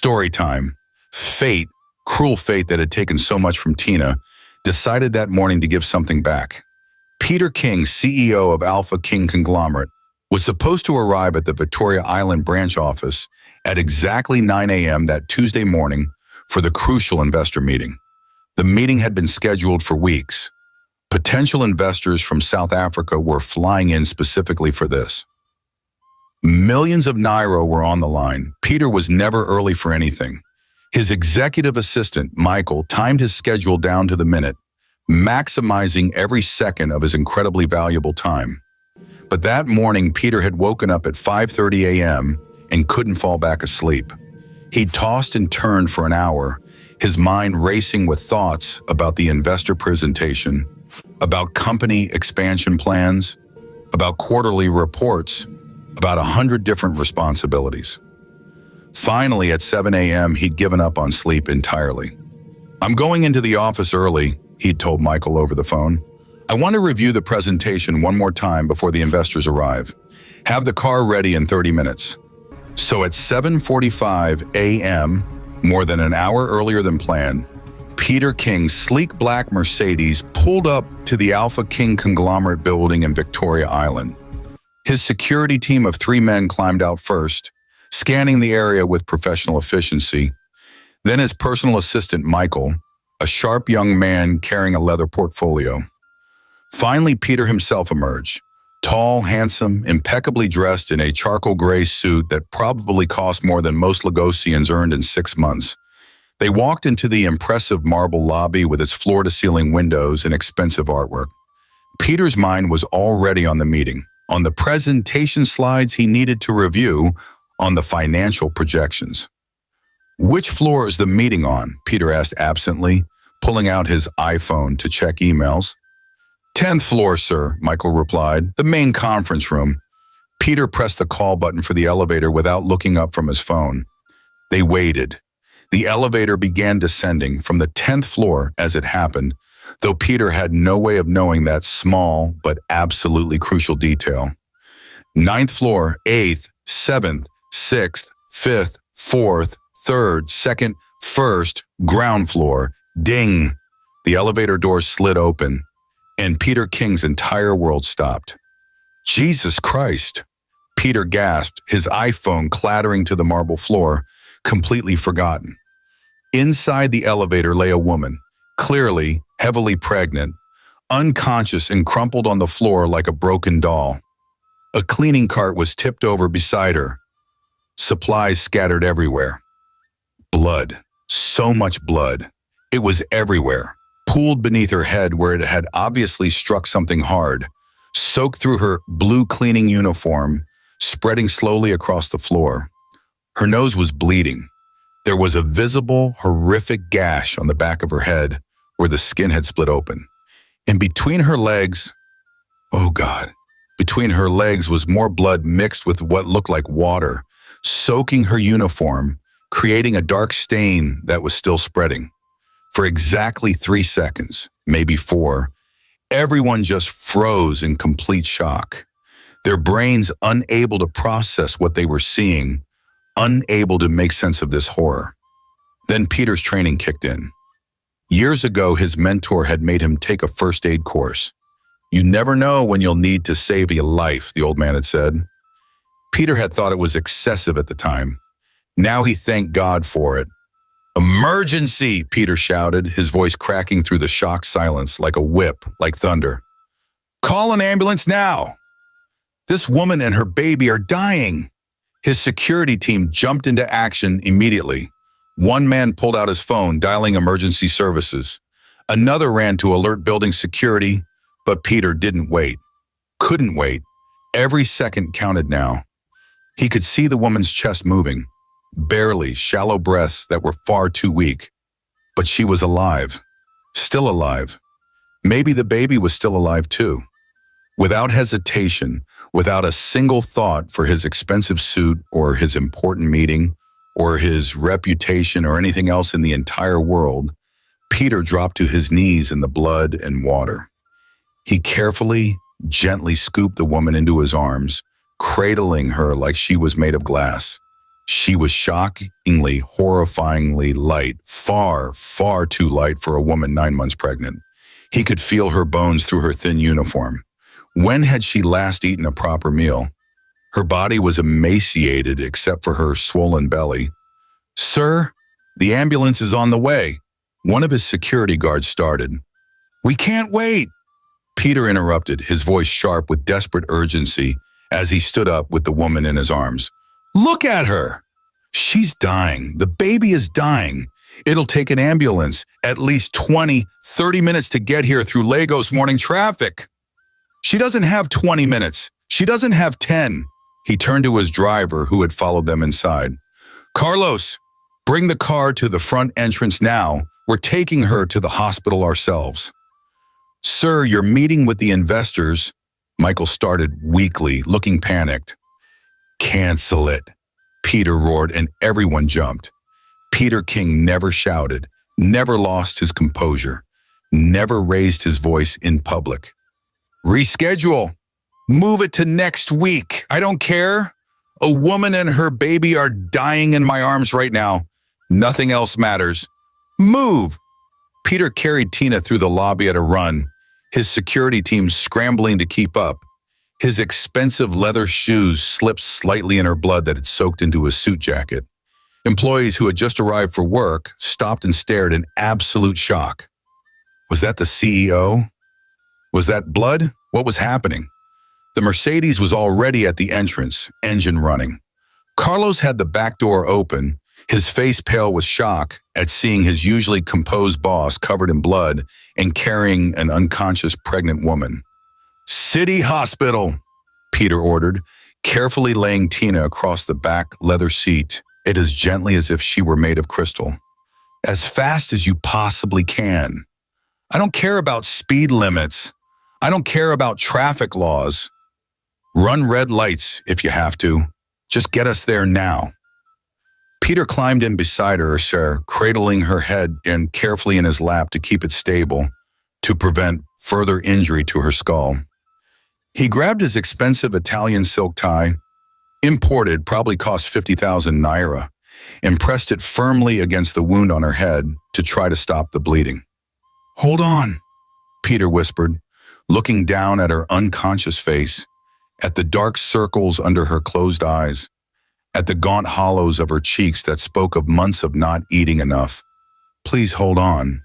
Story time. Fate, cruel fate that had taken so much from Tina, decided that morning to give something back. Peter King, CEO of Alpha King Conglomerate, was supposed to arrive at the Victoria Island branch office at exactly 9 a.m. that Tuesday morning for the crucial investor meeting. The meeting had been scheduled for weeks. Potential investors from South Africa were flying in specifically for this. Millions of Naira were on the line. Peter was never early for anything. His executive assistant, Michael, timed his schedule down to the minute, maximizing every second of his incredibly valuable time. But that morning, Peter had woken up at 5:30 a.m. and couldn't fall back asleep. He tossed and turned for an hour, his mind racing with thoughts about the investor presentation, about company expansion plans, about quarterly reports, about 100 different responsibilities. Finally, at 7 a.m., he'd given up on sleep entirely. "I'm going into the office early," he'd told Michael over the phone. "I want to review the presentation one more time before the investors arrive. Have the car ready in 30 minutes. So at 7:45 a.m., more than an hour earlier than planned, Peter King's sleek black Mercedes pulled up to the Alpha King Conglomerate building in Victoria Island. His security team of 3 men climbed out first, scanning the area with professional efficiency. Then his personal assistant, Michael, a sharp young man carrying a leather portfolio. Finally, Peter himself emerged, tall, handsome, impeccably dressed in a charcoal gray suit that probably cost more than most Lagosians earned in 6 months. They walked into the impressive marble lobby with its floor-to-ceiling windows and expensive artwork. Peter's mind was already on the meeting, on the presentation slides he needed to review, on the financial projections. "Which floor is the meeting on?" Peter asked absently, pulling out his iPhone to check emails. "10th floor, sir," Michael replied, "the main conference room." Peter pressed the call button for the elevator without looking up from his phone. They waited. The elevator began descending from the 10th floor as it happened, though Peter had no way of knowing that small but absolutely crucial detail. 9th floor, 8th, 7th, 6th, 5th, 4th, 3rd, 2nd, 1st, ground floor. Ding! The elevator doors slid open, and Peter King's entire world stopped. "Jesus Christ!" Peter gasped, his iPhone clattering to the marble floor, completely forgotten. Inside the elevator lay a woman, clearly heavily pregnant, unconscious and crumpled on the floor like a broken doll. A cleaning cart was tipped over beside her, supplies scattered everywhere. Blood, so much blood. It was everywhere, pooled beneath her head where it had obviously struck something hard, soaked through her blue cleaning uniform, spreading slowly across the floor. Her nose was bleeding. There was a visible, horrific gash on the back of her head where the skin had split open. And between her legs, oh God, between her legs was more blood mixed with what looked like water, soaking her uniform, creating a dark stain that was still spreading. For exactly 3 seconds, maybe 4, everyone just froze in complete shock, their brains unable to process what they were seeing, unable to make sense of this horror. Then Peter's training kicked in. Years ago, his mentor had made him take a first aid course. "You never know when you'll need to save a life," the old man had said. Peter had thought it was excessive at the time. Now he thanked God for it. "Emergency!" Peter shouted, his voice cracking through the shocked silence like a whip, like thunder. "Call an ambulance now! This woman and her baby are dying!" His security team jumped into action immediately. One man pulled out his phone, dialing emergency services. Another ran to alert building security, but Peter didn't wait. Couldn't wait. Every second counted now. He could see the woman's chest moving, barely, shallow breaths that were far too weak. But she was alive. Still alive. Maybe the baby was still alive too. Without hesitation, without a single thought for his expensive suit or his important meeting or his reputation or anything else in the entire world, Peter dropped to his knees in the blood and water. He carefully, gently scooped the woman into his arms, cradling her like she was made of glass. She was shockingly, horrifyingly light, far, far too light for a woman 9 months pregnant. He could feel her bones through her thin uniform. When had she last eaten a proper meal? Her body was emaciated except for her swollen belly. "Sir, the ambulance is on the way." One of his security guards started. "We can't wait." Peter interrupted, his voice sharp with desperate urgency as he stood up with the woman in his arms. "Look at her! She's dying. The baby is dying. It'll take an ambulance at least 20, 30 minutes to get here through Lagos morning traffic." "She doesn't have 20 minutes. She doesn't have 10. He turned to his driver, who had followed them inside. "Carlos, bring the car to the front entrance now. We're taking her to the hospital ourselves." "Sir, you're meeting with the investors." Michael started weakly, looking panicked. "Cancel it," Peter roared, and everyone jumped. Peter King never shouted, never lost his composure, never raised his voice in public. "Reschedule. Move it to next week. I don't care. A woman and her baby are dying in my arms right now. Nothing else matters. Move." Peter carried Tina through the lobby at a run, his security team scrambling to keep up. His expensive leather shoes slipped slightly in her blood that had soaked into his suit jacket. Employees who had just arrived for work stopped and stared in absolute shock. Was that the CEO? Was that blood? What was happening? The Mercedes was already at the entrance, engine running. Carlos had the back door open, his face pale with shock at seeing his usually composed boss covered in blood and carrying an unconscious pregnant woman. "City Hospital," Peter ordered, carefully laying Tina across the back leather seat, it as gently as if she were made of crystal. "As fast as you possibly can. I don't care about speed limits. I don't care about traffic laws. Run red lights if you have to. Just get us there now." Peter climbed in beside her, cradling her head and carefully in his lap to keep it stable, to prevent further injury to her skull. He grabbed his expensive Italian silk tie, imported, probably cost 50,000 naira, and pressed it firmly against the wound on her head to try to stop the bleeding. "Hold on," Peter whispered, looking down at her unconscious face, at the dark circles under her closed eyes, at the gaunt hollows of her cheeks that spoke of months of not eating enough. "Please hold on.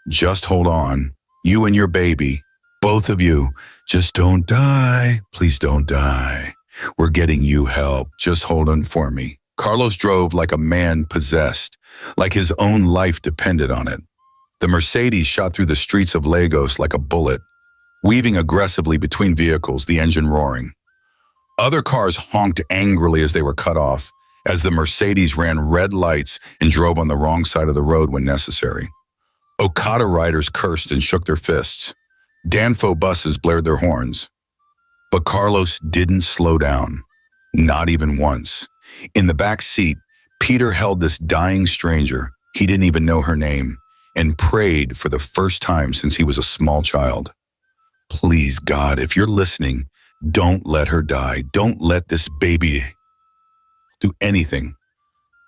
Just hold on. You and your baby. Both of you. Just don't die. Please don't die. We're getting you help. Just hold on for me." Carlos drove like a man possessed, like his own life depended on it. The Mercedes shot through the streets of Lagos like a bullet, weaving aggressively between vehicles, the engine roaring. Other cars honked angrily as they were cut off, as the Mercedes ran red lights and drove on the wrong side of the road when necessary. Okada riders cursed and shook their fists. Danfo buses blared their horns. But Carlos didn't slow down, not even once. In the back seat, Peter held this dying stranger, he didn't even know her name, and prayed for the first time since he was a small child. "Please, God, if you're listening, don't let her die. Don't let this baby do anything.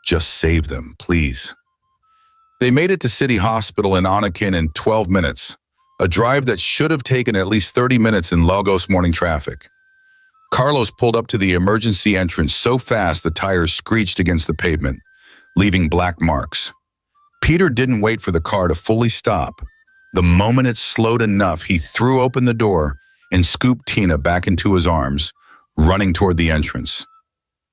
Just save them, please." They made it to City Hospital in Anakin in 12 minutes, a drive that should have taken at least 30 minutes in Lagos morning traffic. Carlos pulled up to the emergency entrance so fast the tires screeched against the pavement, leaving black marks. Peter didn't wait for the car to fully stop. The moment it slowed enough, he threw open the door and scooped Tina back into his arms, running toward the entrance.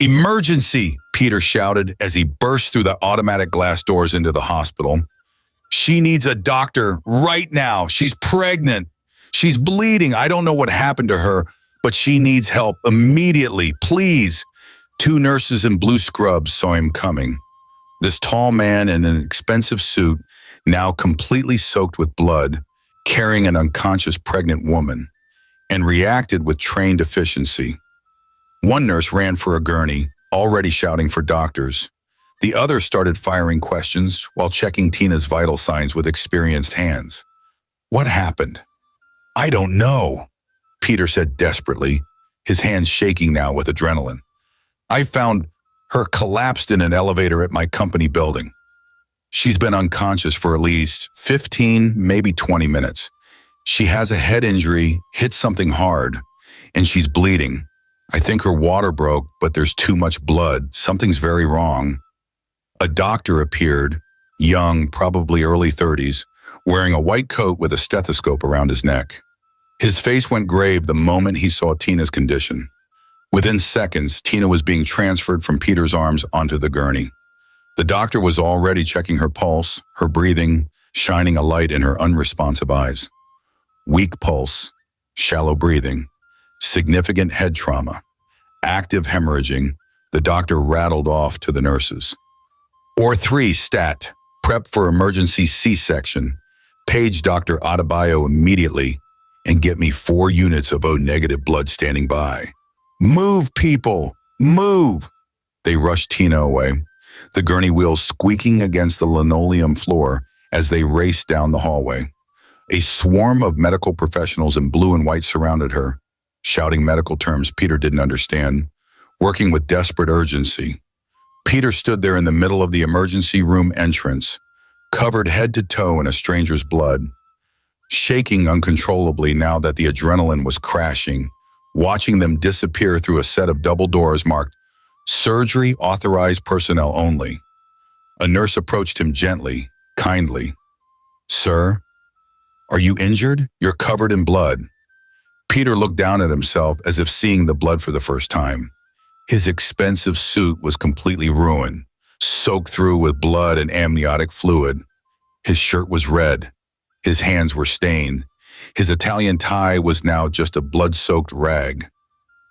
"Emergency!" Peter shouted as he burst through the automatic glass doors into the hospital. "She needs a doctor right now. She's pregnant. She's bleeding. I don't know what happened to her, but she needs help immediately. Please." 2 nurses in blue scrubs saw him coming. This tall man in an expensive suit, now completely soaked with blood, carrying an unconscious pregnant woman, and reacted with trained efficiency. One nurse ran for a gurney, already shouting for doctors. The other started firing questions while checking Tina's vital signs with experienced hands. "What happened?" "I don't know," Peter said desperately, his hands shaking now with adrenaline. "I found Her collapsed in an elevator at my company building. She's been unconscious for at least 15, maybe 20 minutes. She has a head injury, hit something hard, and she's bleeding. I think her water broke, but there's too much blood. Something's very wrong. A doctor appeared, young, probably early 30s, wearing a white coat with a stethoscope around his neck. His face went grave the moment he saw Tina's condition. Within seconds, Tina was being transferred from Peter's arms onto the gurney. The doctor was already checking her pulse, her breathing, shining a light in her unresponsive eyes. Weak pulse, shallow breathing, significant head trauma, active hemorrhaging, the doctor rattled off to the nurses. Or 3 stat, prep for emergency C-section. Page Dr. Adebayo immediately and get me 4 units of O-negative blood standing by. Move, people, move! They rushed Tina away, the gurney wheels squeaking against the linoleum floor as they raced down the hallway. A swarm of medical professionals in blue and white surrounded her, shouting medical terms Peter didn't understand, working with desperate urgency. Peter stood there in the middle of the emergency room entrance, covered head to toe in a stranger's blood, shaking uncontrollably now that the adrenaline was crashing, watching them disappear through a set of double doors marked "Surgery Authorized Personnel Only." A nurse approached him gently, kindly. "Sir, are you injured? You're covered in blood." Peter looked down at himself as if seeing the blood for the first time. His expensive suit was completely ruined, soaked through with blood and amniotic fluid. His shirt was red. His hands were stained. His Italian tie was now just a blood-soaked rag.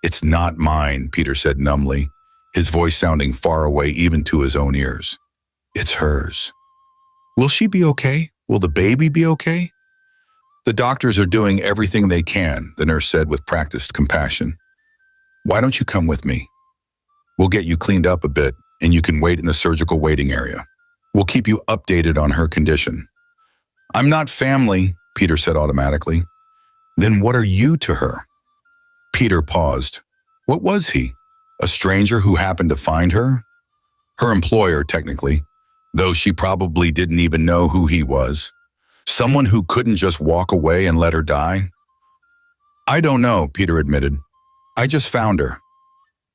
"It's not mine," Peter said numbly, his voice sounding far away even to his own ears. "It's hers." "Will she be okay? Will the baby be okay?" "The doctors are doing everything they can," the nurse said with practiced compassion. "Why don't you come with me? We'll get you cleaned up a bit, and you can wait in the surgical waiting area. We'll keep you updated on her condition." "I'm not family," Peter said automatically. "Then what are you to her?" Peter paused. What was he? A stranger who happened to find her? Her employer, technically, though she probably didn't even know who he was. Someone who couldn't just walk away and let her die? "I don't know," Peter admitted. "I just found her.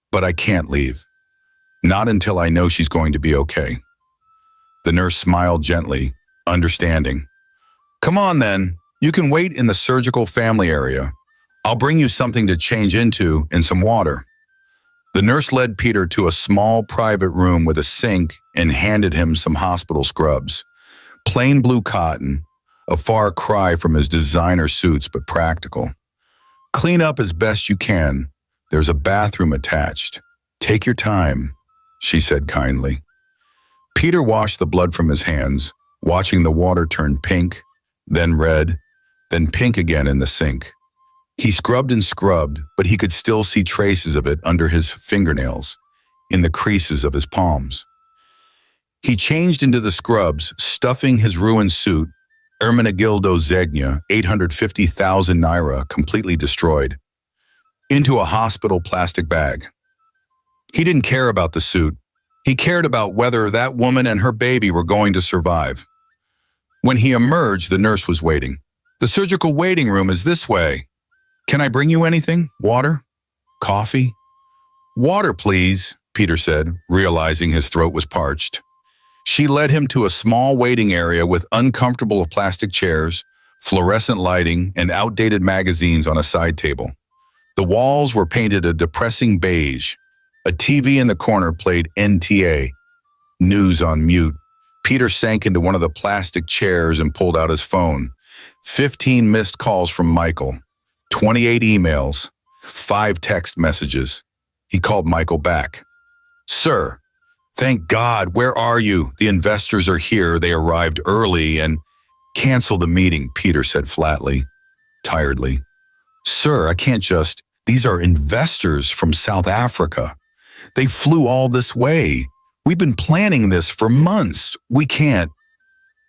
But I can't leave. Not until I know she's going to be okay." The nurse smiled gently, understanding. "Come on then, you can wait in the surgical family area. I'll bring you something to change into and some water." The nurse led Peter to a small private room with a sink and handed him some hospital scrubs. Plain blue cotton, a far cry from his designer suits, but practical. "Clean up as best you can. There's a bathroom attached. Take your time," she said kindly. Peter washed the blood from his hands, watching the water turn pink, then red, then pink again in the sink. He scrubbed and scrubbed, but he could still see traces of it under his fingernails, in the creases of his palms. He changed into the scrubs, stuffing his ruined suit, Ermenegildo Zegna, 850,000 naira, completely destroyed, into a hospital plastic bag. He didn't care about the suit. He cared about whether that woman and her baby were going to survive. When he emerged, the nurse was waiting. "The surgical waiting room is this way. Can I bring you anything? Water? Coffee?" "Water, please," Peter said, realizing his throat was parched. She led him to a small waiting area with uncomfortable plastic chairs, fluorescent lighting, and outdated magazines on a side table. The walls were painted a depressing beige. A TV in the corner played NTA, news on mute. Peter sank into one of the plastic chairs and pulled out his phone. 15 missed calls from Michael, 28 emails, 5 text messages. He called Michael back. "Sir, thank God, where are you? The investors are here. They arrived early and..." "Cancel the meeting," Peter said flatly, tiredly. "Sir, I can't just... These are investors from South Africa. They flew all this way. We've been planning this for months. We can't..."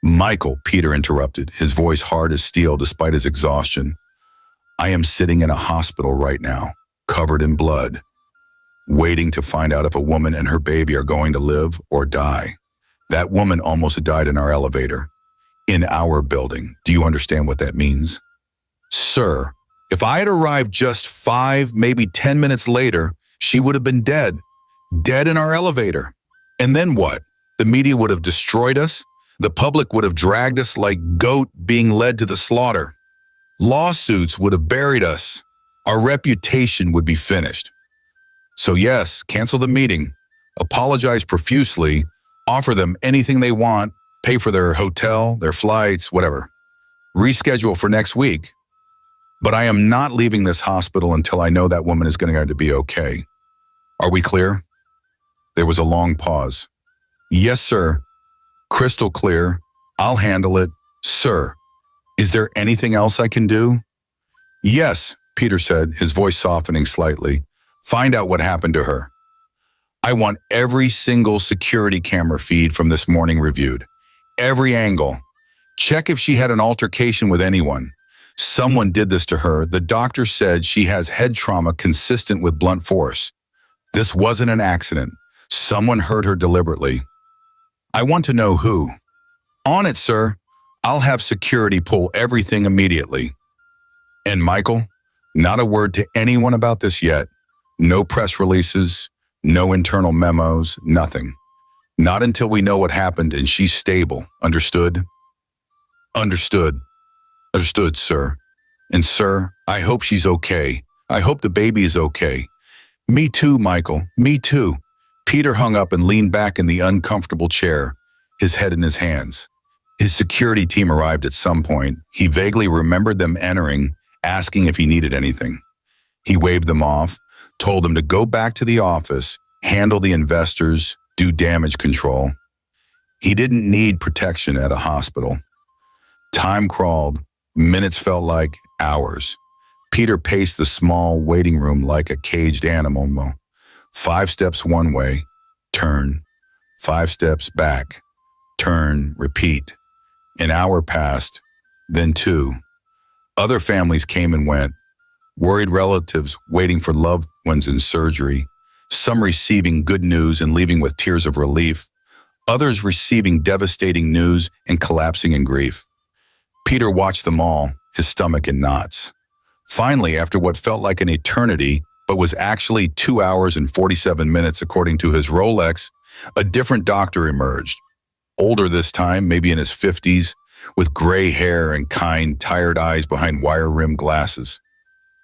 "Michael," Peter interrupted, his voice hard as steel despite his exhaustion. "I am sitting in a hospital right now, covered in blood. waiting to find out if a woman and her baby are going to live or die. That woman almost died in our elevator. In our building. Do you understand what that means? Sir, if I had arrived just 5, maybe 10 minutes later, she would have been dead. Dead in our elevator. And then what? The media would have destroyed us. The public would have dragged us like goat being led to the slaughter. Lawsuits would have buried us. Our reputation would be finished. So yes, cancel the meeting, apologize profusely, offer them anything they want, pay for their hotel, their flights, whatever. Reschedule for next week. But I am not leaving this hospital until I know that woman is going to be okay. Are we clear? There was a long pause. Yes, sir. Crystal clear. I'll handle it. Sir, is there anything else I can do? Yes, Peter said, his voice softening slightly. Find out what happened to her. I want every single security camera feed from this morning reviewed. Every angle. Check if she had an altercation with anyone. Someone did this to her. The doctor said she has head trauma consistent with blunt force. This wasn't an accident. Someone hurt her deliberately. I want to know who. On it, sir. I'll have security pull everything immediately. And Michael, not a word to anyone about this yet. No press releases, no internal memos, nothing. Not until we know what happened and she's stable. Understood? Understood. Understood, sir. And sir, I hope she's okay. I hope the baby is okay. Me too, Michael. Me too. Peter hung up and leaned back in the uncomfortable chair, his head in his hands. His security team arrived at some point. He vaguely remembered them entering, asking if he needed anything. He waved them off, told them to go back to the office, handle the investors, do damage control. He didn't need protection at a hospital. Time crawled. Minutes felt like hours. Peter paced the small waiting room like a caged animal. 5 steps one way, turn. 5 steps back, turn, repeat. An hour passed, then 2. Other families came and went. Worried relatives waiting for loved ones in surgery. Some receiving good news and leaving with tears of relief. Others receiving devastating news and collapsing in grief. Peter watched them all, his stomach in knots. Finally, after what felt like an eternity, but was actually 2 hours and 47 minutes according to his Rolex, a different doctor emerged. Older this time, maybe in his 50s, with gray hair and kind, tired eyes behind wire-rimmed glasses.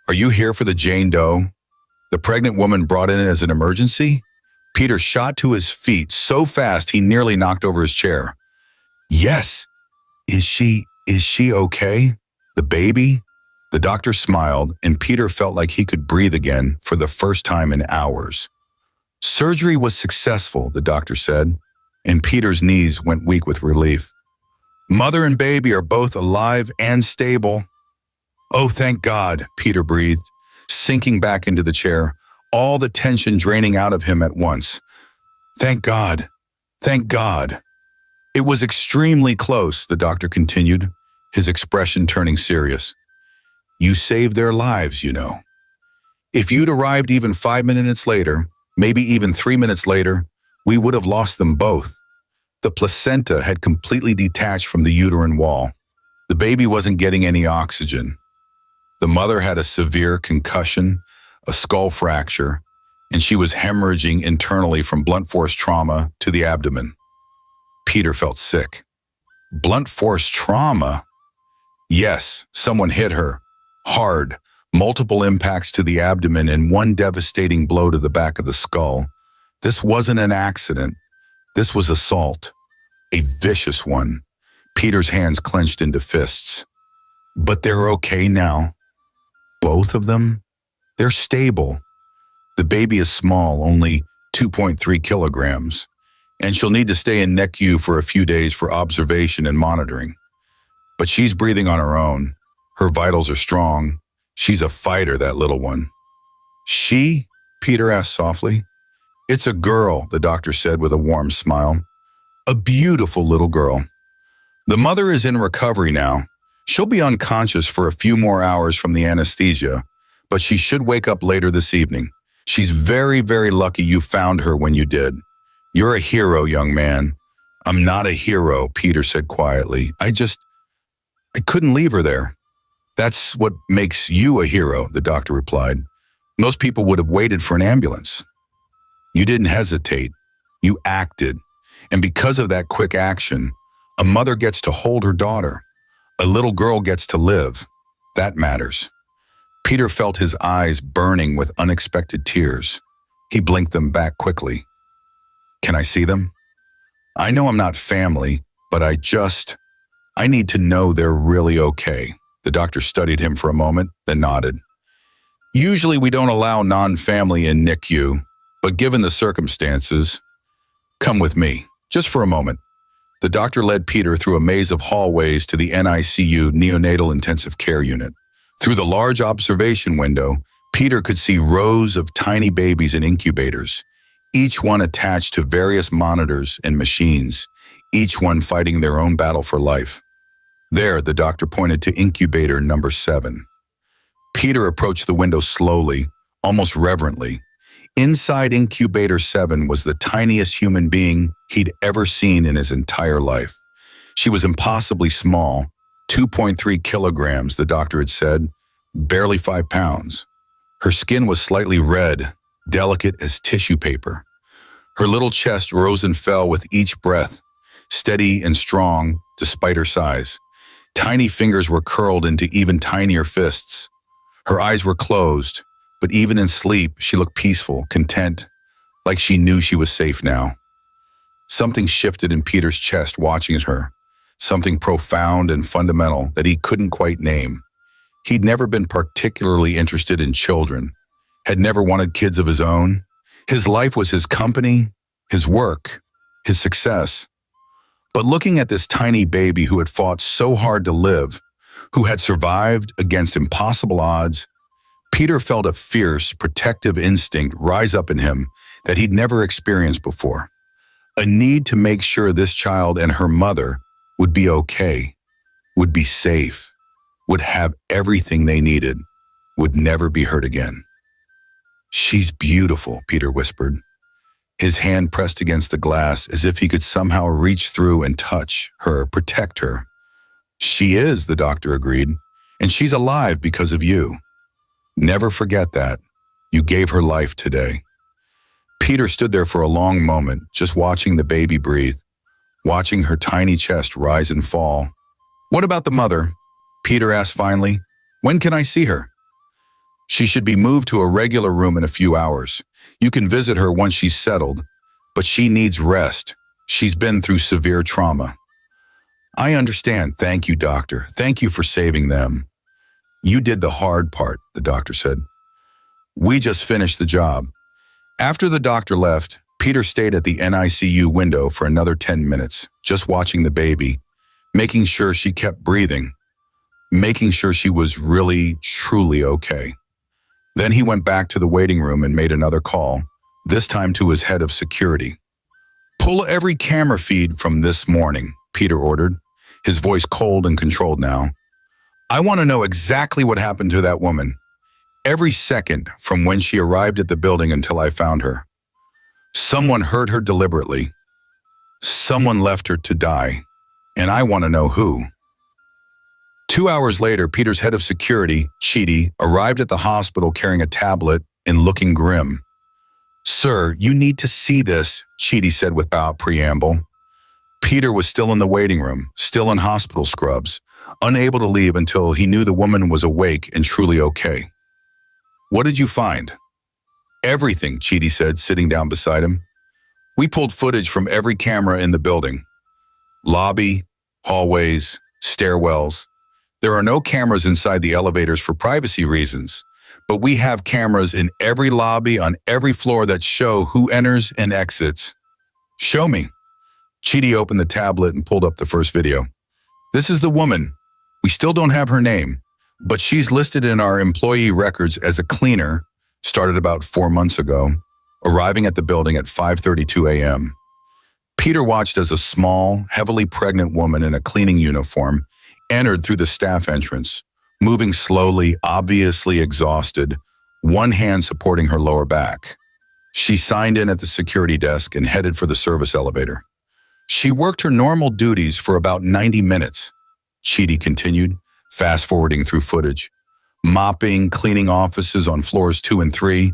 Are you here for the Jane Doe? The pregnant woman brought in as an emergency? Peter shot to his feet so fast he nearly knocked over his chair. Yes. Is she okay? The baby? The doctor smiled, and Peter felt like he could breathe again for the first time in hours. Surgery was successful, the doctor said, and Peter's knees went weak with relief. Mother and baby are both alive and stable. Oh, thank God, Peter breathed, sinking back into the chair, all the tension draining out of him at once. Thank God. Thank God. It was extremely close, the doctor continued, his expression turning serious. You saved their lives, you know. If you'd arrived even 5 minutes later, maybe even 3 minutes later, we would have lost them both. The placenta had completely detached from the uterine wall. The baby wasn't getting any oxygen. The mother had a severe concussion, a skull fracture, and she was hemorrhaging internally from blunt force trauma to the abdomen. Peter felt sick. Blunt force trauma? Yes, someone hit her. Hard, multiple impacts to the abdomen and one devastating blow to the back of the skull. This wasn't an accident. This was assault. A vicious one. Peter's hands clenched into fists. But they're okay now. Both of them? They're stable. The baby is small, only 2.3 kilograms, and she'll need to stay in NICU for a few days for observation and monitoring. But she's breathing on her own. Her vitals are strong. She's a fighter, that little one. She? Peter asked softly. It's a girl, the doctor said with a warm smile. A beautiful little girl. The mother is in recovery now. She'll be unconscious for a few more hours from the anesthesia, but she should wake up later this evening. She's very, very lucky you found her when you did. You're a hero, young man. I'm not a hero, Peter said quietly. I couldn't leave her there. That's what makes you a hero, the doctor replied. Most people would have waited for an ambulance. You didn't hesitate. You acted. And because of that quick action, a mother gets to hold her daughter. A little girl gets to live. That matters. Peter felt his eyes burning with unexpected tears. He blinked them back quickly. Can I see them? I know I'm not family, but I need to know they're really okay. The doctor studied him for a moment, then nodded. Usually we don't allow non-family in NICU, but given the circumstances, come with me, just for a moment. The doctor led Peter through a maze of hallways to the NICU neonatal intensive care unit. Through the large observation window, Peter could see rows of tiny babies in incubators, each one attached to various monitors and machines, each one fighting their own battle for life. There, the doctor pointed to incubator number 7. Peter approached the window slowly, almost reverently. Inside incubator 7 was the tiniest human being he'd ever seen in his entire life. She was impossibly small, 2.3 kilograms, the doctor had said, barely 5 pounds. Her skin was slightly red, delicate as tissue paper. Her little chest rose and fell with each breath, steady and strong despite her size. Tiny fingers were curled into even tinier fists. Her eyes were closed, but even in sleep, she looked peaceful, content, like she knew she was safe now. Something shifted in Peter's chest watching her, something profound and fundamental that he couldn't quite name. He'd never been particularly interested in children, had never wanted kids of his own. His life was his company, his work, his success. But looking at this tiny baby who had fought so hard to live, who had survived against impossible odds, Peter felt a fierce, protective instinct rise up in him that he'd never experienced before. A need to make sure this child and her mother would be okay, would be safe, would have everything they needed, would never be hurt again. She's beautiful, Peter whispered. His hand pressed against the glass as if he could somehow reach through and touch her, protect her. She is, the doctor agreed, and she's alive because of you. Never forget that. You gave her life today. Peter stood there for a long moment, just watching the baby breathe, watching her tiny chest rise and fall. What about the mother? Peter asked finally. When can I see her? She should be moved to a regular room in a few hours. You can visit her once she's settled, but she needs rest. She's been through severe trauma. I understand. Thank you, doctor. Thank you for saving them. You did the hard part, the doctor said. We just finished the job. After the doctor left, Peter stayed at the NICU window for another 10 minutes, just watching the baby, making sure she kept breathing, making sure she was really, truly okay. Then he went back to the waiting room and made another call, this time to his head of security. Pull every camera feed from this morning, Peter ordered, his voice cold and controlled now. I want to know exactly what happened to that woman. Every second from when she arrived at the building until I found her. Someone hurt her deliberately. Someone left her to die. And I want to know who. 2 hours later, Peter's head of security, Chidi, arrived at the hospital carrying a tablet and looking grim. Sir, you need to see this, Chidi said without preamble. Peter was still in the waiting room, still in hospital scrubs, unable to leave until he knew the woman was awake and truly okay. What did you find? Everything, Chidi said, sitting down beside him. We pulled footage from every camera in the building. Lobby, hallways, stairwells. There are no cameras inside the elevators for privacy reasons, but we have cameras in every lobby on every floor that show who enters and exits. Show me. Chidi opened the tablet and pulled up the first video. This is the woman. We still don't have her name, but she's listed in our employee records as a cleaner, started about 4 months ago, arriving at the building at 5:32 a.m. Peter watched as a small, heavily pregnant woman in a cleaning uniform entered through the staff entrance, moving slowly, obviously exhausted, one hand supporting her lower back. She signed in at the security desk and headed for the service elevator. She worked her normal duties for about 90 minutes. Chidi continued, fast-forwarding through footage. Mopping, cleaning offices on floors 2 and 3.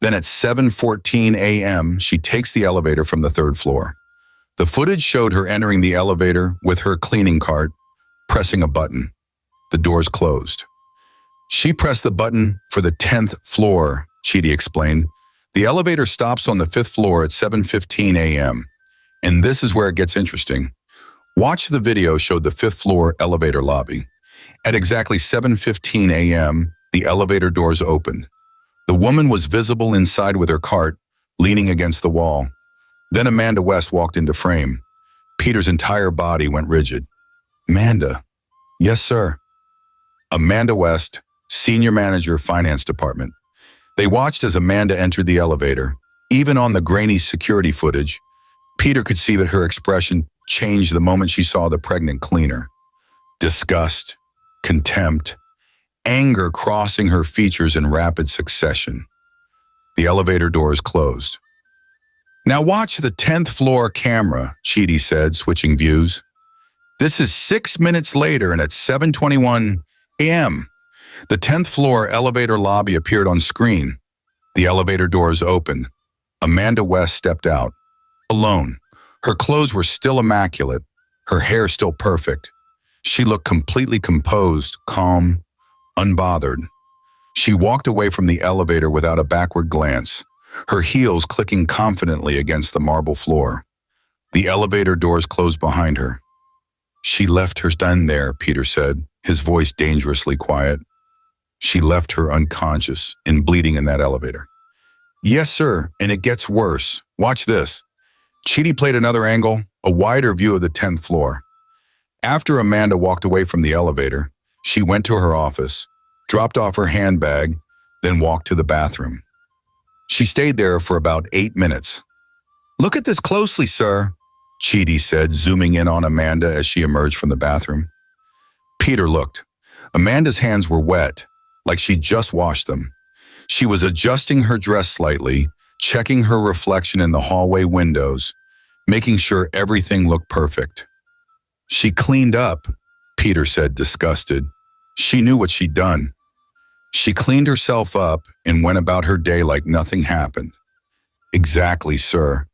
Then at 7:14 a.m., she takes the elevator from the 3rd floor. The footage showed her entering the elevator with her cleaning cart, pressing a button. The doors closed. She pressed the button for the 10th floor, Chidi explained. The elevator stops on the 5th floor at 7:15 a.m. And this is where it gets interesting. Watch the video showed the 5th floor elevator lobby. At exactly 7:15 a.m., the elevator doors opened. The woman was visible inside with her cart, leaning against the wall. Then Amanda West walked into frame. Peter's entire body went rigid. Amanda. Yes, sir. Amanda West, Senior Manager, Finance Department. They watched as Amanda entered the elevator. Even on the grainy security footage, Peter could see that her expression changed the moment she saw the pregnant cleaner. Disgust, contempt, anger crossing her features in rapid succession. The elevator doors closed. Now watch the 10th floor camera, Chidi said, switching views. This is 6 minutes later and at 7:21 a.m. The 10th floor elevator lobby appeared on screen. The elevator doors opened. Amanda West stepped out. Alone. Her clothes were still immaculate, her hair still perfect. She looked completely composed, calm, unbothered. She walked away from the elevator without a backward glance, her heels clicking confidently against the marble floor. The elevator doors closed behind her. She left her son there, Peter said, his voice dangerously quiet. She left her unconscious and bleeding in that elevator. Yes, sir, and it gets worse. Watch this. Chidi played another angle, a wider view of the 10th floor. After Amanda walked away from the elevator, she went to her office, dropped off her handbag, then walked to the bathroom. She stayed there for about 8 minutes. Look at this closely, sir, Chidi said, zooming in on Amanda as she emerged from the bathroom. Peter looked. Amanda's hands were wet, like she'd just washed them. She was adjusting her dress slightly, checking her reflection in the hallway windows, making sure everything looked perfect. She cleaned up, Peter said, disgusted. She knew what she'd done. She cleaned herself up and went about her day like nothing happened. Exactly, sir.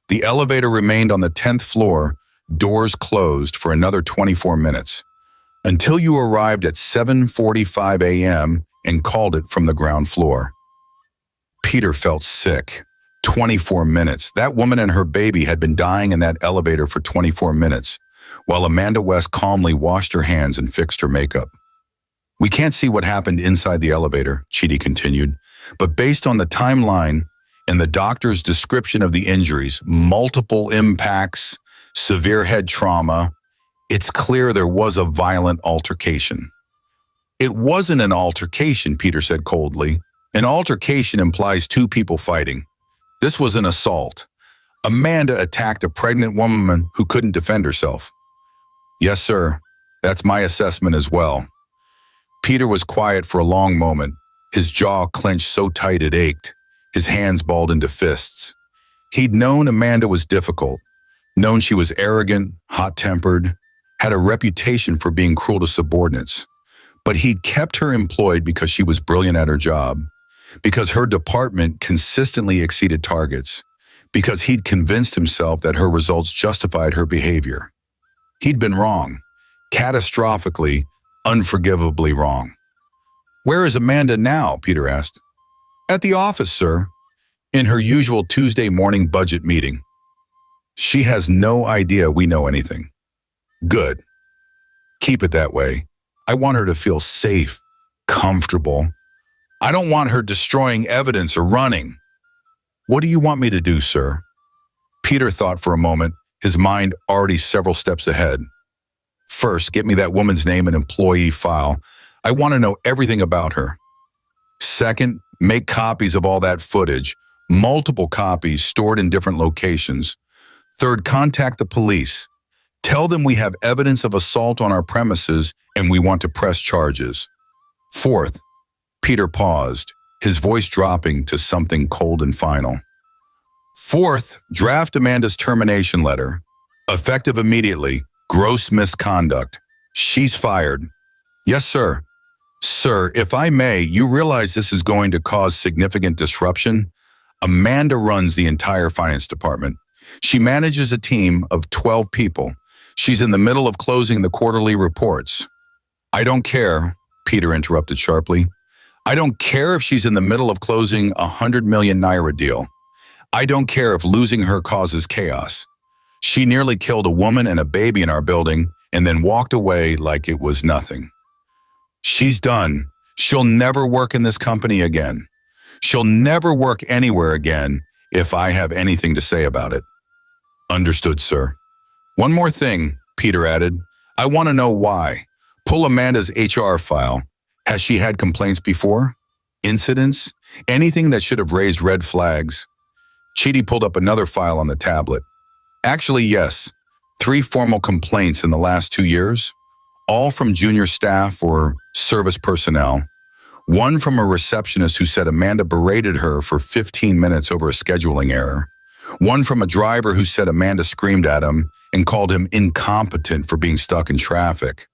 The elevator remained on the 10th floor, doors closed for another 24 minutes, until you arrived at 7:45 a.m. and called it from the ground floor. Peter felt sick. 24 minutes. That woman and her baby had been dying in that elevator for 24 minutes, while Amanda West calmly washed her hands and fixed her makeup. We can't see what happened inside the elevator, Chidi continued, but based on the timeline and the doctor's description of the injuries, multiple impacts, severe head trauma, it's clear there was a violent altercation. It wasn't an altercation, Peter said coldly. An altercation implies two people fighting. This was an assault. Amanda attacked a pregnant woman who couldn't defend herself. Yes, sir. That's my assessment as well. Peter was quiet for a long moment, his jaw clenched so tight it ached, his hands balled into fists. He'd known Amanda was difficult, known she was arrogant, hot-tempered, had a reputation for being cruel to subordinates. But he'd kept her employed because she was brilliant at her job, because her department consistently exceeded targets, because he'd convinced himself that her results justified her behavior. He'd been wrong, catastrophically, unforgivably wrong. Where is Amanda now? Peter asked. At the office, sir, in her usual Tuesday morning budget meeting. She has no idea we know anything. Good. Keep it that way. I want her to feel safe, comfortable. I don't want her destroying evidence or running. What do you want me to do, sir? Peter thought for a moment, his mind already several steps ahead. First, get me that woman's name and employee file. I want to know everything about her. Second, make copies of all that footage, multiple copies stored in different locations. Third, contact the police. Tell them we have evidence of assault on our premises and we want to press charges. Fourth, Peter paused. his voice dropping to something cold and final. Fourth, draft Amanda's termination letter. Effective immediately. Gross misconduct. She's fired. Yes, sir. Sir, if I may, you realize this is going to cause significant disruption? Amanda runs the entire finance department. She manages a team of 12 people. She's in the middle of closing the quarterly reports. I don't care, Peter interrupted sharply. I don't care if she's in the middle of closing a 100 million naira deal. I don't care if losing her causes chaos. She nearly killed a woman and a baby in our building and then walked away like it was nothing. She's done. She'll never work in this company again. She'll never work anywhere again if I have anything to say about it. Understood, sir. One more thing, Peter added. I want to know why. Pull Amanda's HR file. Has she had complaints before? Incidents? Anything that should have raised red flags? Chidi pulled up another file on the tablet. Actually, yes. 3 formal complaints in the last 2 years, all from junior staff or service personnel. One from a receptionist who said Amanda berated her for 15 minutes over a scheduling error. One from a driver who said Amanda screamed at him and called him incompetent for being stuck in traffic.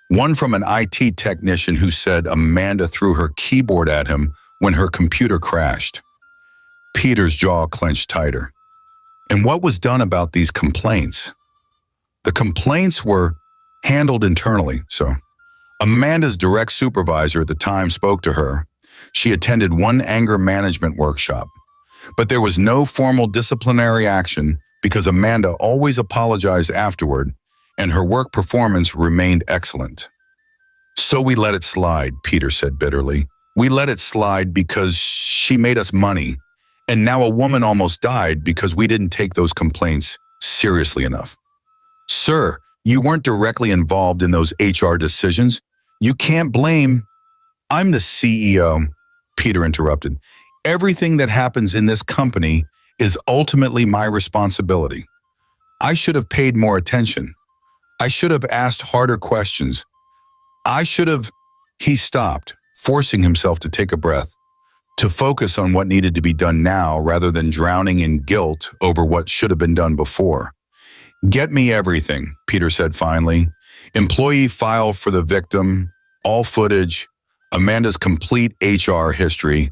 One from an IT technician who said Amanda threw her keyboard at him when her computer crashed. Peter's jaw clenched tighter. And what was done about these complaints? The complaints were handled internally, so Amanda's direct supervisor at the time spoke to her. She attended one anger management workshop, but there was no formal disciplinary action because Amanda always apologized afterward and her work performance remained excellent. So we let it slide, Peter said bitterly. We let it slide because she made us money, and now a woman almost died because we didn't take those complaints seriously enough. Sir, you weren't directly involved in those HR decisions. You can't blame. I'm the CEO, Peter interrupted. Everything that happens in this company is ultimately my responsibility. I should have paid more attention. I should have asked harder questions. He stopped, forcing himself to take a breath, to focus on what needed to be done now rather than drowning in guilt over what should have been done before. Get me everything, Peter said finally. Employee file for the victim, all footage, Amanda's complete HR history,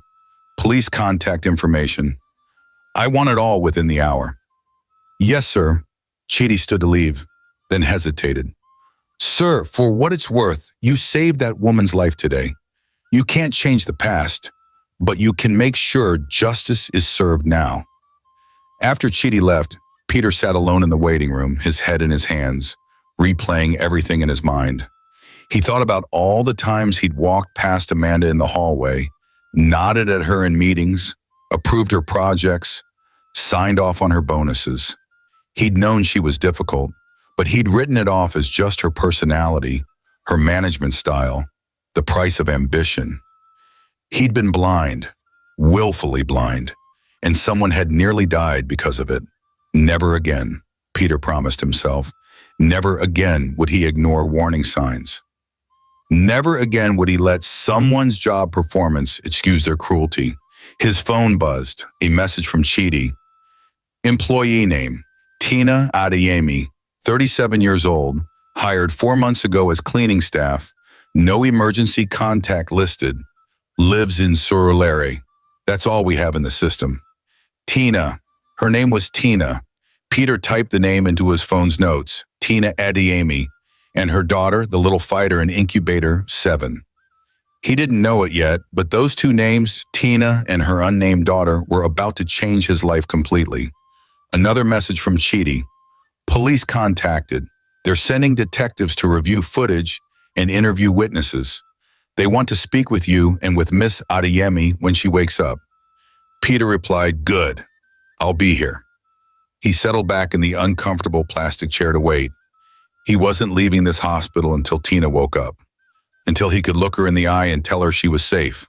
police contact information. I want it all within the hour. Yes, sir. Chidi stood to leave, then hesitated. Sir, for what it's worth, you saved that woman's life today. You can't change the past, but you can make sure justice is served now. After Chidi left, Peter sat alone in the waiting room, his head in his hands, replaying everything in his mind. He thought about all the times he'd walked past Amanda in the hallway, nodded at her in meetings, approved her projects, signed off on her bonuses. He'd known she was difficult, but he'd written it off as just her personality, her management style, the price of ambition. He'd been blind, willfully blind, and someone had nearly died because of it. Never again, Peter promised himself. Never again would he ignore warning signs. Never again would he let someone's job performance excuse their cruelty. His phone buzzed, a message from Chidi. Employee name, Tina Adeyemi, 37 years old, hired 4 months ago as cleaning staff, no emergency contact listed, lives in Surulere. That's all we have in the system. Tina, her name was Tina. Peter typed the name into his phone's notes, Tina Adeyemi, and her daughter, the little fighter in incubator 7. He didn't know it yet, but those 2 names, Tina and her unnamed daughter, were about to change his life completely. Another message from Chidi. Police contacted. They're sending detectives to review footage and interview witnesses. They want to speak with you and with Miss Adeyemi when she wakes up. Peter replied, Good. I'll be here. He settled back in the uncomfortable plastic chair to wait. He wasn't leaving this hospital until Tina woke up, until he could look her in the eye and tell her she was safe,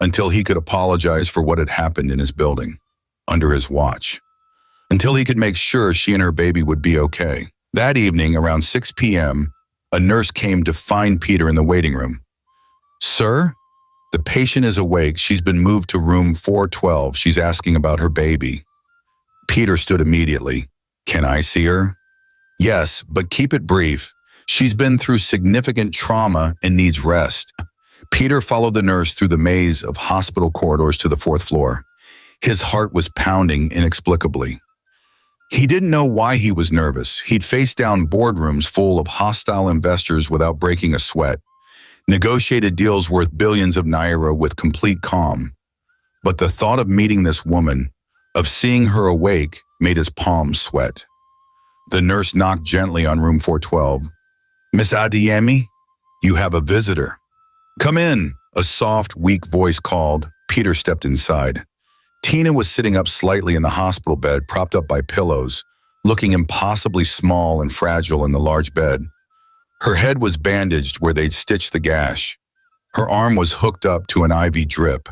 until he could apologize for what had happened in his building, under his watch, until he could make sure she and her baby would be okay. That evening, around 6 p.m., a nurse came to find Peter in the waiting room. Sir? The The patient is awake. She's been moved to room 412. She's asking about her baby. Peter stood immediately. Can I see her? Yes, but keep it brief. She's been through significant trauma and needs rest. Peter followed the nurse through the maze of hospital corridors to the fourth floor. His heart was pounding inexplicably. He didn't know why he was nervous. He'd faced down boardrooms full of hostile investors without breaking a sweat, negotiated deals worth billions of naira with complete calm. But the thought of meeting this woman, of seeing her awake, made his palms sweat. The nurse knocked gently on room 412. Miss Adeyemi, you have a visitor. Come in, a soft, weak voice called. Peter stepped inside. Tina was sitting up slightly in the hospital bed, propped up by pillows, looking impossibly small and fragile in the large bed. Her head was bandaged where they'd stitched the gash. Her arm was hooked up to an IV drip.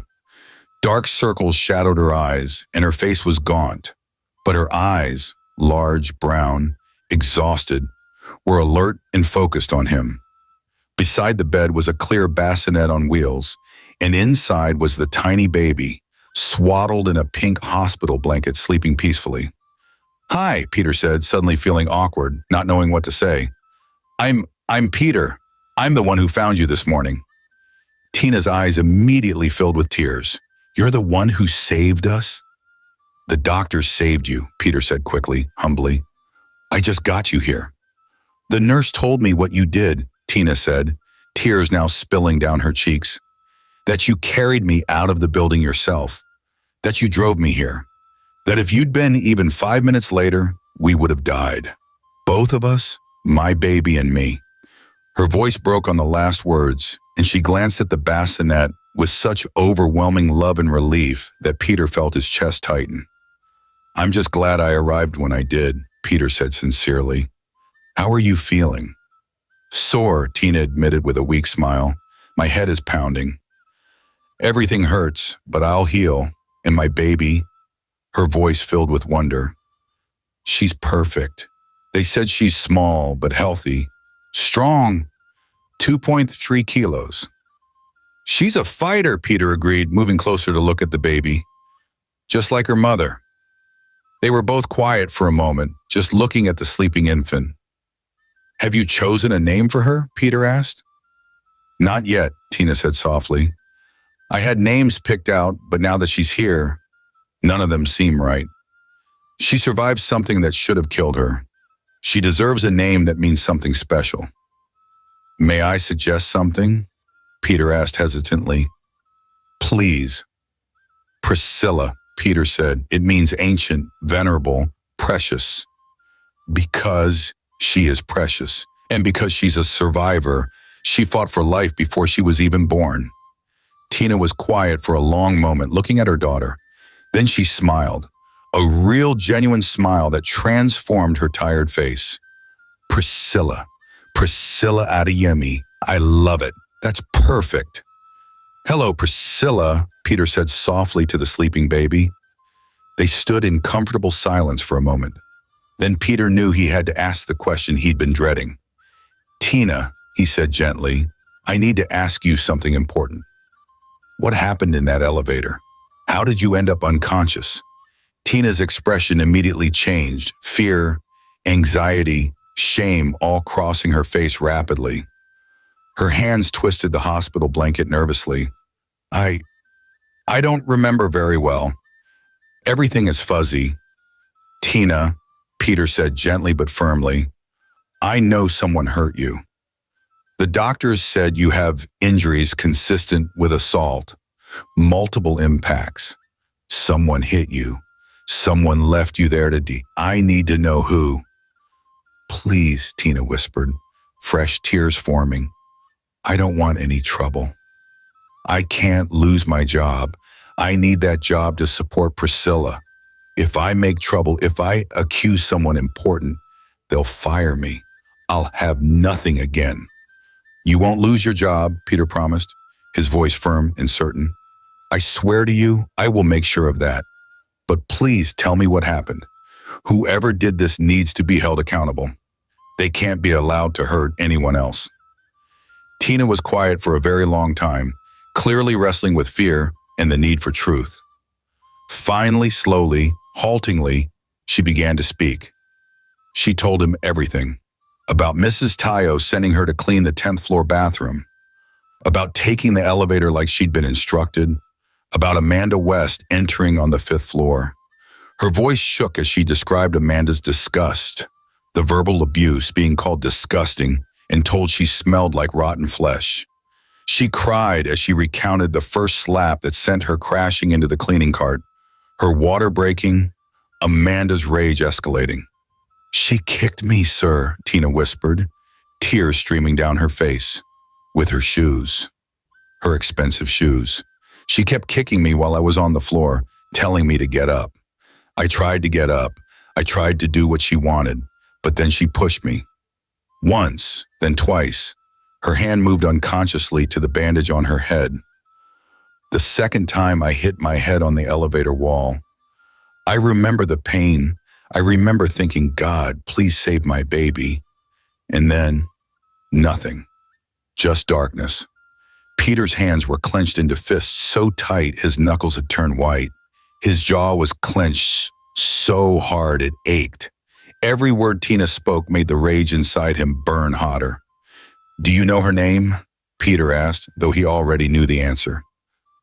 Dark circles shadowed her eyes, and her face was gaunt. But her eyes, large, brown, exhausted, were alert and focused on him. Beside the bed was a clear bassinet on wheels, and inside was the tiny baby, swaddled in a pink hospital blanket, sleeping peacefully. Hi, Peter said, suddenly feeling awkward, not knowing what to say. I'm Peter. I'm the one who found you this morning. Tina's eyes immediately filled with tears. You're the one who saved us? The doctor saved you, Peter said quickly, humbly. I just got you here. The nurse told me what you did, Tina said, tears now spilling down her cheeks. That you carried me out of the building yourself. That you drove me here. That if you'd been even 5 minutes later, we would have died. Both of us, my baby and me. Her voice broke on the last words, and she glanced at the bassinet with such overwhelming love and relief that Peter felt his chest tighten. I'm just glad I arrived when I did, Peter said sincerely. How are you feeling? Sore, Tina admitted with a weak smile. My head is pounding. Everything hurts, but I'll heal. And my baby, her voice filled with wonder. She's perfect. They said she's small but healthy. Strong. 2.3 kilos. She's a fighter, Peter agreed, moving closer to look at the baby. Just like her mother. They were both quiet for a moment, just looking at the sleeping infant. Have you chosen a name for her? Peter asked. Not yet, Tina said softly. I had names picked out, but now that she's here, none of them seem right. She survived something that should have killed her. She deserves a name that means something special. May I suggest something? Peter asked hesitantly. Please. Priscilla, Peter said. It means ancient, venerable, precious. Because she is precious, and because she's a survivor, she fought for life before she was even born. Tina was quiet for a long moment, looking at her daughter. Then she smiled, a real, genuine smile that transformed her tired face. Priscilla Adeyemi. I love it. That's perfect. Hello, Priscilla, Peter said softly to the sleeping baby. They stood in comfortable silence for a moment. Then Peter knew he had to ask the question he'd been dreading. Tina, he said gently, I need to ask you something important. What happened in that elevator? How did you end up unconscious? Tina's expression immediately changed, fear, anxiety, shame all crossing her face rapidly. Her hands twisted the hospital blanket nervously. I don't remember very well. Everything is fuzzy. Tina, Peter said gently but firmly, I know someone hurt you. The doctors said you have injuries consistent with assault, multiple impacts. Someone hit you. Someone left you there to die. I need to know who. Please, Tina whispered, fresh tears forming. I don't want any trouble. I can't lose my job. I need that job to support Priscilla. If I make trouble, if I accuse someone important, they'll fire me. I'll have nothing again. You won't lose your job, Peter promised, his voice firm and certain. I swear to you, I will make sure of that. But please tell me what happened. Whoever did this needs to be held accountable. They can't be allowed to hurt anyone else. Tina was quiet for a very long time, clearly wrestling with fear and the need for truth. Finally, slowly, haltingly, she began to speak. She told him everything. About Mrs. Tayo sending her to clean the 10th floor bathroom. About taking the elevator like she'd been instructed. About Amanda West entering on the 5th floor. Her voice shook as she described Amanda's disgust, the verbal abuse, being called disgusting and told she smelled like rotten flesh. She cried as she recounted the first slap that sent her crashing into the cleaning cart, her water breaking, Amanda's rage escalating. "She kicked me, sir," Tina whispered, tears streaming down her face, "with her shoes, her expensive shoes. She kept kicking me while I was on the floor, telling me to get up. I tried to get up. I tried to do what she wanted, but then she pushed me. Once, then twice. Her hand moved unconsciously to the bandage on her head. The second time I hit my head on the elevator wall. I remember the pain. I remember thinking, God, please save my baby. And then, nothing. Just darkness. Peter's hands were clenched into fists so tight his knuckles had turned white. His jaw was clenched so hard it ached. Every word Tina spoke made the rage inside him burn hotter. "Do you know her name?" Peter asked, though he already knew the answer.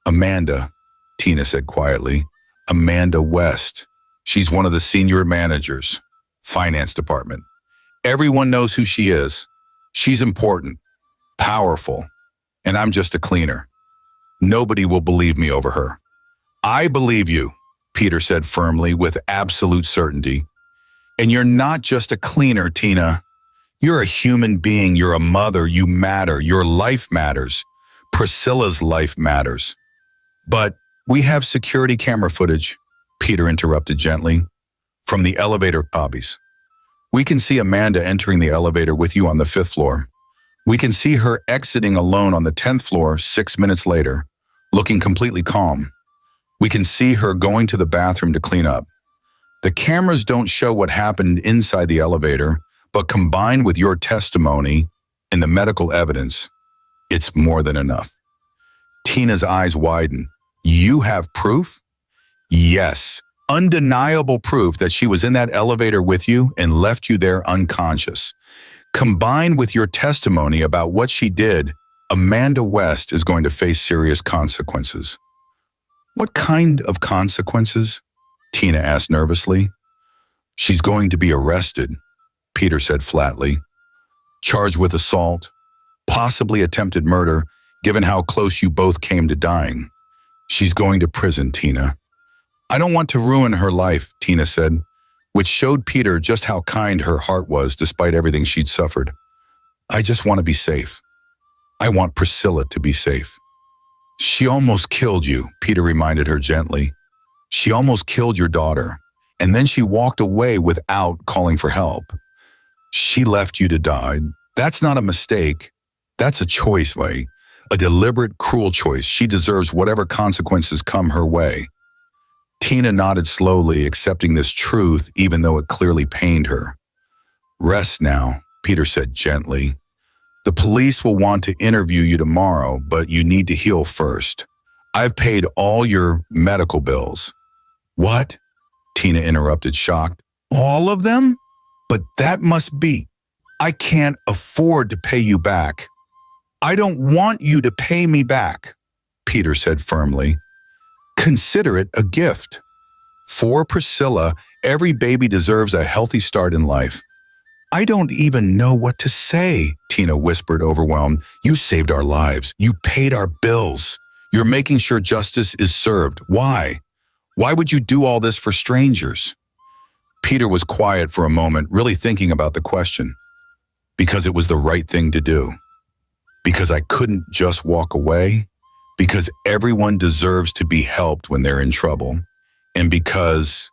"Amanda," Tina said quietly. "Amanda West. She's one of the senior managers, finance department. Everyone knows who she is. She's important, powerful, and I'm just a cleaner. Nobody will believe me over her." "I believe you," Peter said firmly with absolute certainty. "And you're not just a cleaner, Tina. You're a human being. You're a mother. You matter. Your life matters. Priscilla's life matters." "But we have security camera footage," Peter interrupted gently, "from the elevator lobbies. We can see Amanda entering the elevator with you on the 5th floor. We can see her exiting alone on the 10th floor 6 minutes later, looking completely calm. We can see her going to the bathroom to clean up. The cameras don't show what happened inside the elevator, but combined with your testimony and the medical evidence, it's more than enough." Tina's eyes widened. "You have proof?" "Yes, undeniable proof that she was in that elevator with you and left you there unconscious. Combined with your testimony about what she did, Amanda West is going to face serious consequences." "What kind of consequences?" Tina asked nervously. "She's going to be arrested," Peter said flatly. "Charged with assault, possibly attempted murder, given how close you both came to dying. She's going to prison, Tina." "I don't want to ruin her life," Tina said, which showed Peter just how kind her heart was despite everything she'd suffered. "I just want to be safe. I want Priscilla to be safe." "She almost killed you," Peter reminded her gently. "She almost killed your daughter, and then she walked away without calling for help. She left you to die. That's not a mistake. That's a choice, right? A deliberate, cruel choice. She deserves whatever consequences come her way." Tina nodded slowly, accepting this truth even though it clearly pained her. "Rest now," Peter said gently. "The police will want to interview you tomorrow, but you need to heal first. I've paid all your medical bills." "What?" Tina interrupted, shocked. "All of them? But that must be. I can't afford to pay you back." "I don't want you to pay me back," Peter said firmly. "Consider it a gift. For Priscilla, every baby deserves a healthy start in life." "I don't even know what to say," Tina whispered, overwhelmed. "You saved our lives. You paid our bills. You're making sure justice is served. Why? Why would you do all this for strangers?" Peter was quiet for a moment, really thinking about the question. "Because it was the right thing to do. Because I couldn't just walk away. Because everyone deserves to be helped when they're in trouble. And because,"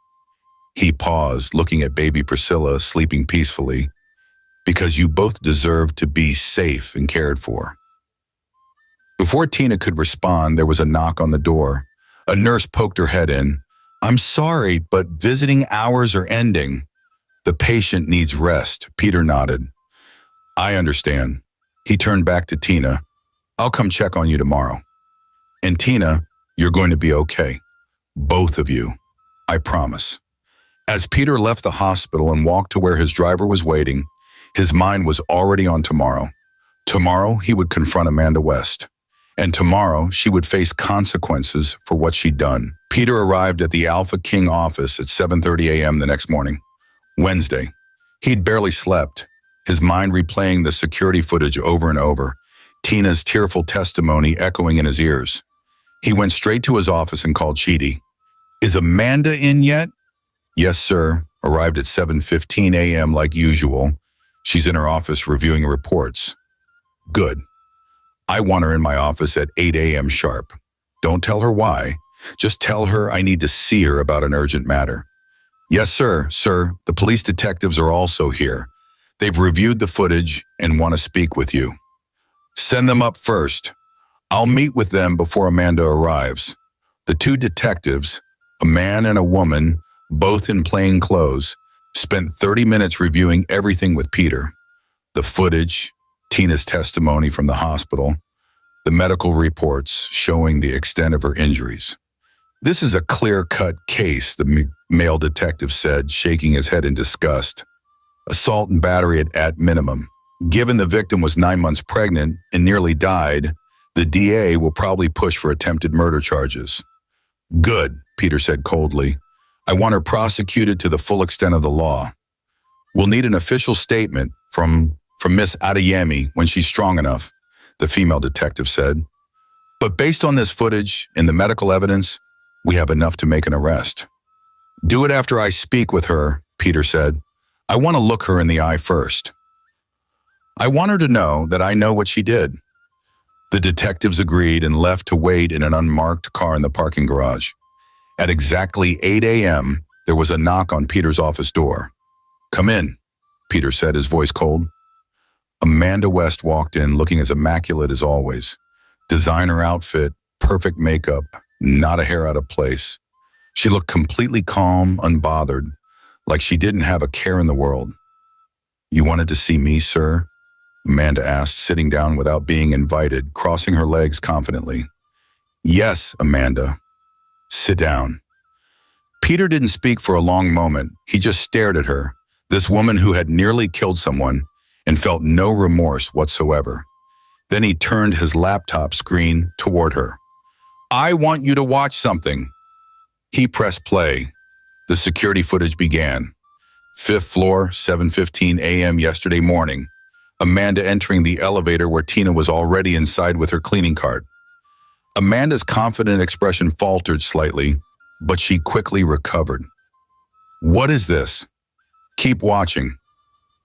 he paused, looking at baby Priscilla sleeping peacefully, "because you both deserve to be safe and cared for." Before Tina could respond, there was a knock on the door. A nurse poked her head in. "I'm sorry, but visiting hours are ending." "The patient needs rest," Peter nodded. "I understand." He turned back to Tina. "I'll come check on you tomorrow." And Tina, you're going to be okay. Both of you. I promise. As Peter left the hospital and walked to where his driver was waiting, his mind was already on tomorrow. Tomorrow, he would confront Amanda West. And tomorrow, she would face consequences for what she'd done. Peter arrived at the Alpha King office at 7:30 a.m. the next morning, Wednesday. He'd barely slept, his mind replaying the security footage over and over, Tina's tearful testimony echoing in his ears. He went straight to his office and called Chidi. Is Amanda in yet? Yes, sir. Arrived at 7:15 a.m. like usual. She's in her office reviewing reports. Good. I want her in my office at 8 a.m. sharp. Don't tell her why. Just tell her I need to see her about an urgent matter. Yes, sir. Sir, the police detectives are also here. They've reviewed the footage and want to speak with you. Send them up first. I'll meet with them before Amanda arrives. The two detectives, a man and a woman, both in plain clothes, spent 30 minutes reviewing everything with Peter. The footage, Tina's testimony from the hospital, the medical reports showing the extent of her injuries. This is a clear-cut case, the male detective said, shaking his head in disgust. Assault and battery at minimum. Given the victim was 9 months pregnant and nearly died, the DA will probably push for attempted murder charges. Good, Peter said coldly. I want her prosecuted to the full extent of the law. We'll need an official statement from Miss Adeyemi when she's strong enough, the female detective said. But based on this footage and the medical evidence, we have enough to make an arrest. Do it after I speak with her, Peter said. I want to look her in the eye first. I want her to know that I know what she did. The detectives agreed and left to wait in an unmarked car in the parking garage. At exactly 8 a.m., there was a knock on Peter's office door. Come in, Peter said, his voice cold. Amanda West walked in looking as immaculate as always. Designer outfit, perfect makeup, not a hair out of place. She looked completely calm, unbothered, like she didn't have a care in the world. You wanted to see me, sir? Amanda asked, sitting down without being invited, crossing her legs confidently. Yes, Amanda. Sit down. Peter didn't speak for a long moment. He just stared at her, this woman who had nearly killed someone and felt no remorse whatsoever. Then he turned his laptop screen toward her. I want you to watch something. He pressed play. The security footage began. 5th floor, 7:15 a.m. yesterday morning. Amanda entering the elevator where Tina was already inside with her cleaning cart. Amanda's confident expression faltered slightly, but she quickly recovered. What is this? Keep watching.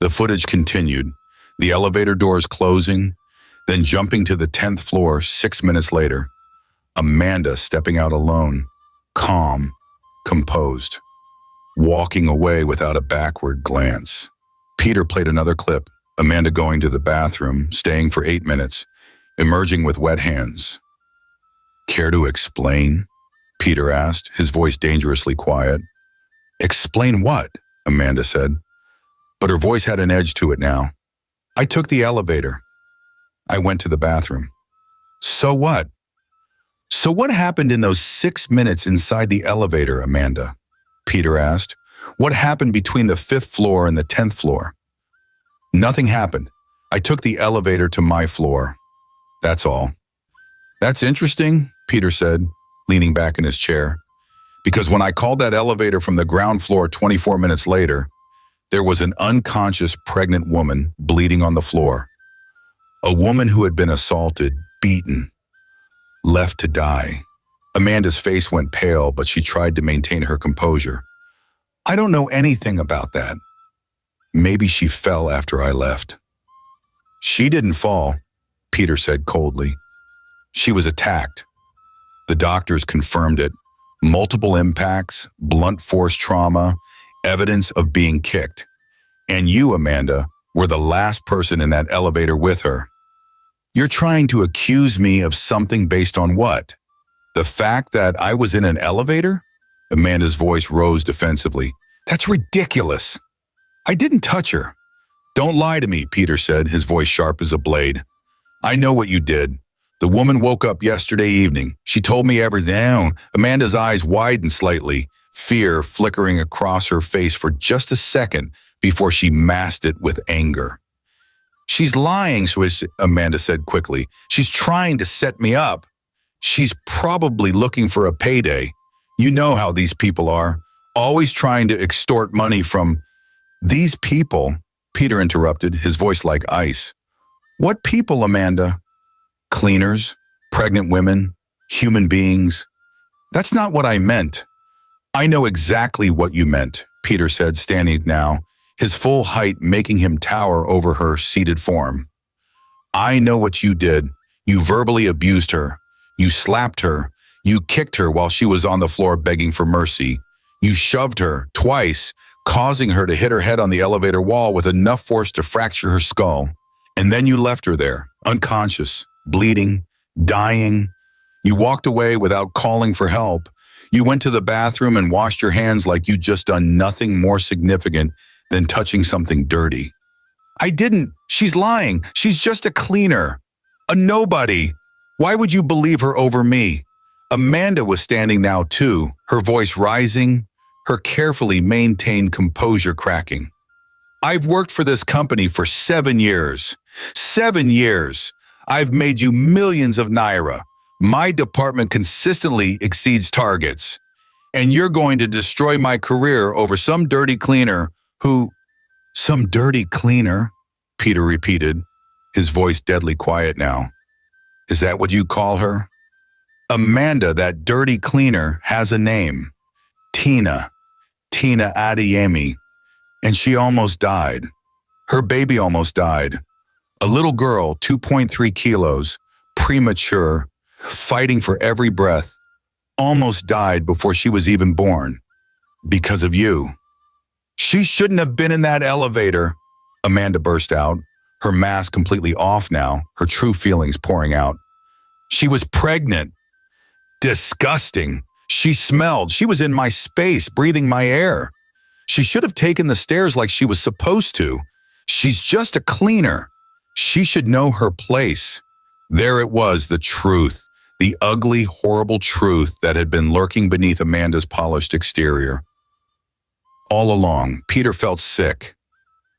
The footage continued, the elevator doors closing, then jumping to the 10th floor 6 minutes later. Amanda stepping out alone, calm, composed, walking away without a backward glance. Peter played another clip, Amanda going to the bathroom, staying for 8 minutes, emerging with wet hands. Care to explain? Peter asked, his voice dangerously quiet. Explain what? Amanda said. But her voice had an edge to it now. I took the elevator. I went to the bathroom. So what? So what happened in those 6 minutes inside the elevator, Amanda? Peter asked. What happened between the 5th floor and the 10th floor? Nothing happened. I took the elevator to my floor. That's all. That's interesting, Peter said, leaning back in his chair. Because when I called that elevator from the ground floor 24 minutes later, there was an unconscious pregnant woman bleeding on the floor. A woman who had been assaulted, beaten, left to die. Amanda's face went pale, but she tried to maintain her composure. I don't know anything about that. Maybe she fell after I left. She didn't fall, Peter said coldly. She was attacked. The doctors confirmed it. Multiple impacts, blunt force trauma, evidence of being kicked. And you, Amanda, were the last person in that elevator with her. You're trying to accuse me of something based on what? The fact that I was in an elevator? Amanda's voice rose defensively. That's ridiculous. I didn't touch her. Don't lie to me, Peter said, his voice sharp as a blade. I know what you did. The woman woke up yesterday evening. She told me everything. Amanda's eyes widened slightly, fear flickering across her face for just a second before she masked it with anger. She's lying, Amanda said quickly. She's trying to set me up. She's probably looking for a payday. You know how these people are, always trying to extort money from... These people, Peter interrupted, his voice like ice. What people, Amanda? Cleaners, pregnant women, human beings. That's not what I meant. I know exactly what you meant, Peter said, standing now, his full height making him tower over her seated form. I know what you did. You verbally abused her. You slapped her. You kicked her while she was on the floor begging for mercy. You shoved her twice, causing her to hit her head on the elevator wall with enough force to fracture her skull. And then you left her there, unconscious, bleeding, dying. You walked away without calling for help. You went to the bathroom and washed your hands like you'd just done nothing more significant than touching something dirty. I didn't. She's lying. She's just a cleaner. A nobody. Why would you believe her over me? Amanda was standing now too, her voice rising, her carefully maintained composure cracking. I've worked for this company for 7 years. 7 years. I've made you millions of naira. My department consistently exceeds targets. And you're going to destroy my career over some dirty cleaner who... Some dirty cleaner, Peter repeated, his voice deadly quiet now. Is that what you call her? Amanda, that dirty cleaner, has a name. Tina Adeyemi. And she almost died. Her baby almost died. A little girl, 2.3 kilos, premature, fighting for every breath, almost died before she was even born. Because of you. She shouldn't have been in that elevator, Amanda burst out, her mask completely off now, her true feelings pouring out. She was pregnant. Disgusting. She smelled. She was in my space, breathing my air. She should have taken the stairs like she was supposed to. She's just a cleaner. She should know her place. There it was, the truth, the ugly, horrible truth that had been lurking beneath Amanda's polished exterior. All along, Peter felt sick.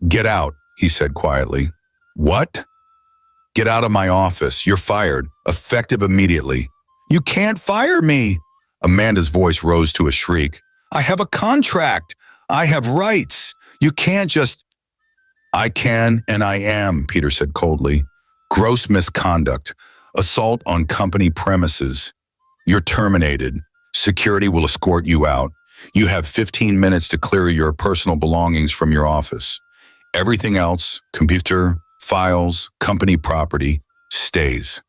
Get out, he said quietly. What? Get out of my office. You're fired, effective immediately. You can't fire me. Amanda's voice rose to a shriek. I have a contract. I have rights. You can't just... I can and I am, Peter said coldly. Gross misconduct. Assault on company premises. You're terminated. Security will escort you out. You have 15 minutes to clear your personal belongings from your office. Everything else, computer, files, company property, stays.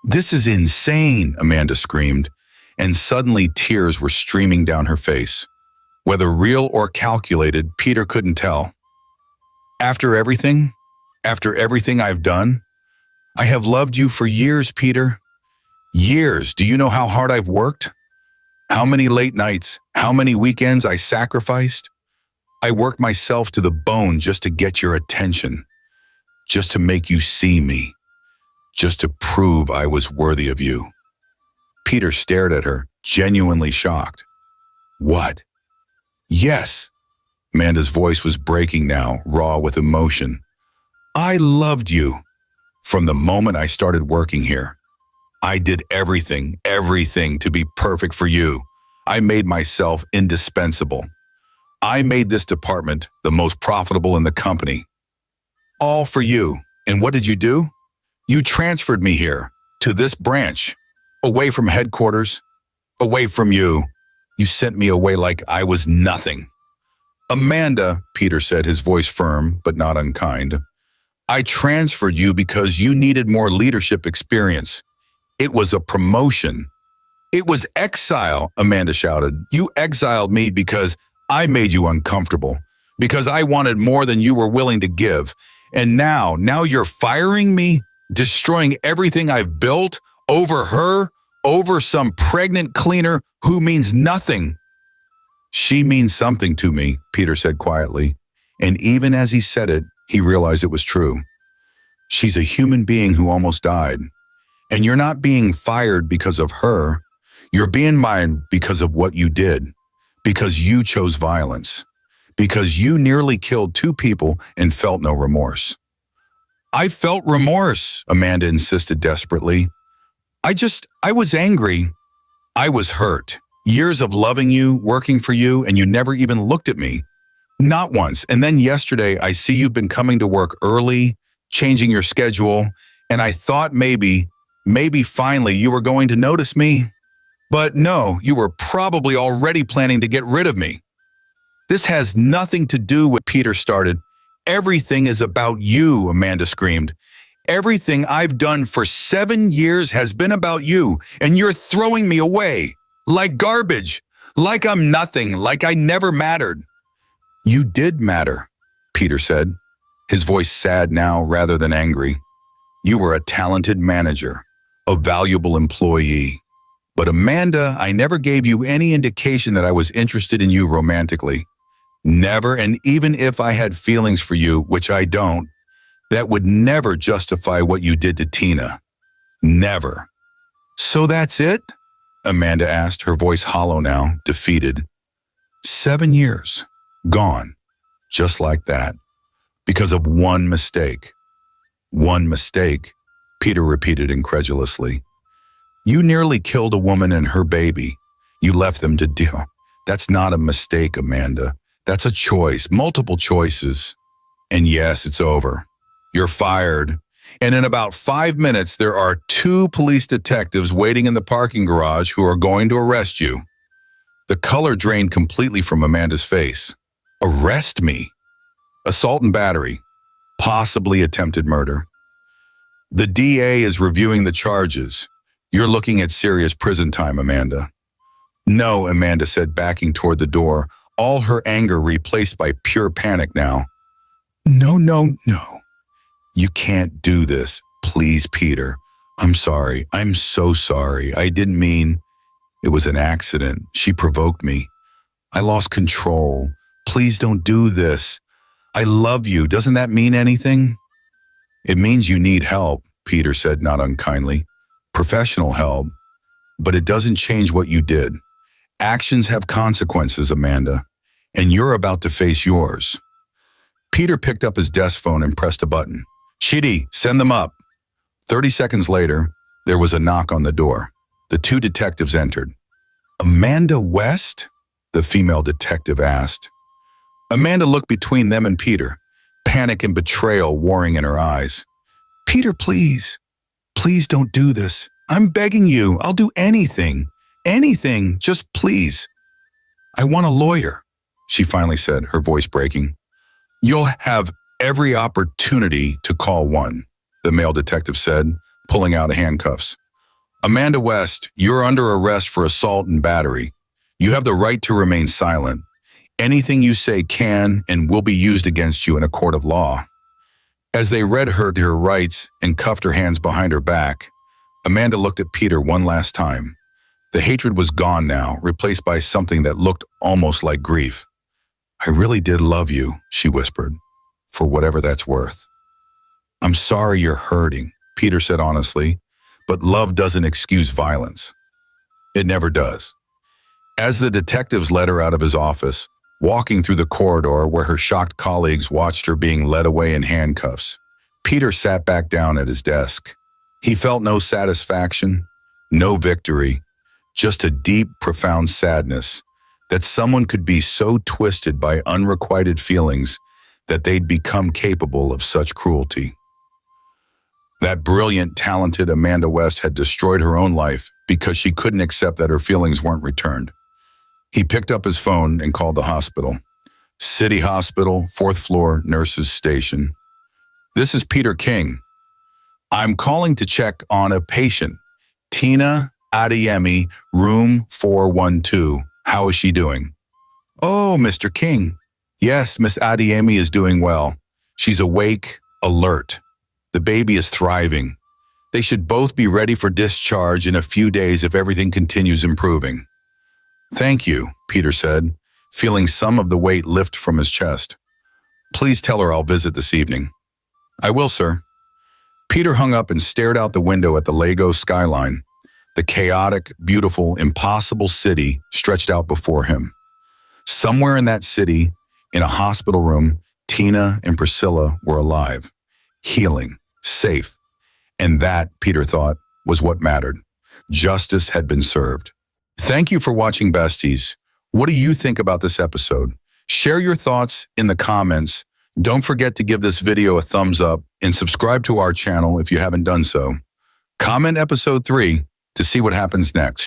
This is insane, Amanda screamed, and suddenly tears were streaming down her face. Whether real or calculated, Peter couldn't tell. After everything I've done, I have loved you for years, Peter. Years. Do you know how hard I've worked? How many late nights, how many weekends I sacrificed? I worked myself to the bone just to get your attention, just to make you see me, just to prove I was worthy of you. Peter stared at her, genuinely shocked. What? Yes. Amanda's voice was breaking now, raw with emotion. I loved you from the moment I started working here. I did everything to be perfect for you. I made myself indispensable. I made this department the most profitable in the company. All for you. And what did you do? You transferred me here, to this branch, away from headquarters, away from you. You sent me away like I was nothing. Amanda, Peter said, his voice firm but not unkind, I transferred you because you needed more leadership experience. It was a promotion. It was exile, Amanda shouted. You exiled me because I made you uncomfortable, because I wanted more than you were willing to give. And now you're firing me, destroying everything I've built over her, over some pregnant cleaner who means nothing. She means something to me, Peter said quietly. And even as he said it, he realized it was true. She's a human being who almost died. And you're not being fired because of her. You're being fired because of what you did. Because you chose violence. Because you nearly killed 2 people and felt no remorse. I felt remorse, Amanda insisted desperately. I was angry. I was hurt. Years of loving you, working for you, and you never even looked at me. Not once. And then yesterday, I see you've been coming to work early, changing your schedule, and I thought maybe finally you were going to notice me. But no, you were probably already planning to get rid of me. This has nothing to do with Peter started. Everything is about you, Amanda screamed. Everything I've done for 7 years has been about you, and you're throwing me away. Like garbage. Like I'm nothing. Like I never mattered. You did matter, Peter said, his voice sad now rather than angry. You were a talented manager, a valuable employee. But Amanda, I never gave you any indication that I was interested in you romantically. Never, and even if I had feelings for you, which I don't, that would never justify what you did to Tina. Never. So that's it? Amanda asked, her voice hollow now, defeated. 7 years. Gone. Just like that. Because of one mistake. One mistake, Peter repeated incredulously. You nearly killed a woman and her baby. You left them to deal. That's not a mistake, Amanda. That's a choice, multiple choices. And yes, it's over. You're fired. And in about 5 minutes, there are 2 police detectives waiting in the parking garage who are going to arrest you. The color drained completely from Amanda's face. Arrest me? Assault and battery. Possibly attempted murder. The DA is reviewing the charges. You're looking at serious prison time, Amanda. No, Amanda said, backing toward the door, all her anger replaced by pure panic now. No. You can't do this. Please, Peter. I'm sorry. I'm so sorry. I didn't mean. It was an accident. She provoked me. I lost control. Please don't do this. I love you. Doesn't that mean anything? It means you need help, Peter said, not unkindly. Professional help. But it doesn't change what you did. Actions have consequences, Amanda, and you're about to face yours. Peter picked up his desk phone and pressed a button. Chidi, send them up. 30 seconds later, there was a knock on the door. The 2 detectives entered. Amanda West? The female detective asked. Amanda looked between them and Peter, panic and betrayal warring in her eyes. Peter, please. Please don't do this. I'm begging you. I'll do anything. Anything. Just please. I want a lawyer, she finally said, her voice breaking. You'll have every opportunity to call one, the male detective said, pulling out handcuffs. Amanda West, you're under arrest for assault and battery. You have the right to remain silent. Anything you say can and will be used against you in a court of law. As they read her to her rights and cuffed her hands behind her back, Amanda looked at Peter one last time. The hatred was gone now, replaced by something that looked almost like grief. I really did love you, she whispered, for whatever that's worth. I'm sorry you're hurting, Peter said honestly, but love doesn't excuse violence. It never does. As the detectives led her out of his office, walking through the corridor where her shocked colleagues watched her being led away in handcuffs, Peter sat back down at his desk. He felt no satisfaction, no victory, just a deep, profound sadness that someone could be so twisted by unrequited feelings that they'd become capable of such cruelty. That brilliant, talented Amanda West had destroyed her own life because she couldn't accept that her feelings weren't returned. He picked up his phone and called the hospital. City Hospital, 4th floor, nurses station. This is Peter King. I'm calling to check on a patient. Tina Adeyemi, room 412. How is she doing? Oh, Mr. King. Yes, Miss Adeyemi is doing well. She's awake, alert. The baby is thriving. They should both be ready for discharge in a few days if everything continues improving. Thank you, Peter said, feeling some of the weight lift from his chest. Please tell her I'll visit this evening. I will, sir. Peter hung up and stared out the window at the Lego skyline. The chaotic, beautiful, impossible city stretched out before him. Somewhere in that city, in a hospital room, Tina and Priscilla were alive, healing, safe. And that, Peter thought, was what mattered. Justice had been served. Thank you for watching, besties. What do you think about this episode? Share your thoughts in the comments. Don't forget to give this video a thumbs up and subscribe to our channel if you haven't done so. Comment episode 3 to see what happens next.